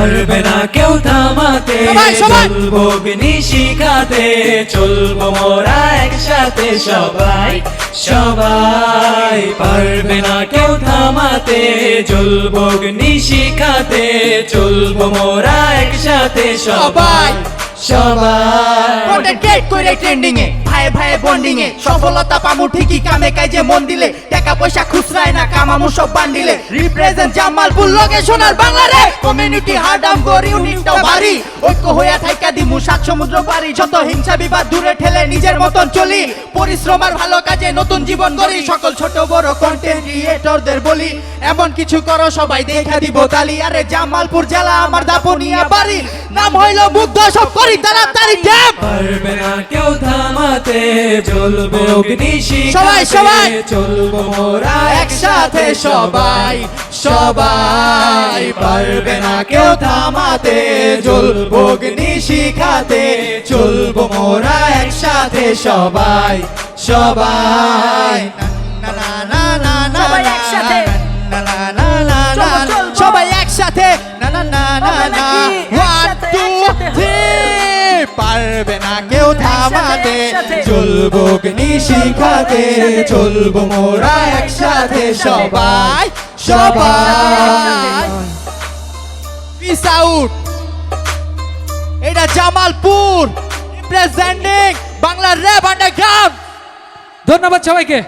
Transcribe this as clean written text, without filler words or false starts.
পারবে না কেউ থামাতে, চলবো অগ্নি শিখাতে, চলবো মোরা একসাথে সবাই সবাই। পারবে না কেউ থামাতে, চলবো অগ্নি শিখাতে, চলবো মোরা একসাথে সবাই সবাই। কন্টেন্ট ক্রিয়েট করে ট্রেন্ডিং এ, ভাই ভাই বন্ডিং এ, সফলতা পামু ঠিকই কামে কাজে মন দিলে, টাকা পয়সা খুচরায় না কামামু সব বান্ডিলে। রিপ্রেজেন্ট জামালপুর লোকেশন আর বাংলা রে, কমিউনিটি হার্ডাম গরি ইউনিটটাও ভারী, ঐক্য হইয়া থাইকা দিমু সাত সমুদ্র পারি। যত হিংসা বিবাদ দূরে ঠেলে নিজের মতন চলি, পরিশ্রম আর ভালো কাজে নতুন জীবন গড়ি। সকল ছোট বড় কন্টেন্ট ক্রিয়েটরদের বলি, এমন কিছু করো সবাই দেখা দিব তালি। আরে জামালপুর জেলা আমার দাপনিয়া বাড়ি, নাম হইল মুগ্ধ, সব করি তাড়াতাড়ি ট্যাপ। পারবে না কেউ থামাতে, চলবে অগ্নি শিখাতে, সবাই সবাই চলবো মোরা একসাথে সবাই সবাই। পারবে না কেউ থামাতে, চলবো অগ্নি শিখাতে, চলবো মোরা একসাথে সবাই সবাই। না না না না না, সবাই একসাথে। না না না না না, সবাই একসাথে। না না না না না, 1 2 3। পারবে না কেউ থামাতে, একসাথে। চলবো অগ্নি শিখাতে, চলবো মোরা একসাথে সবাই সবাই। Peace out. এটা Jamalpur representing Bangla rap underground. ধন্যবাদ সবাইকে।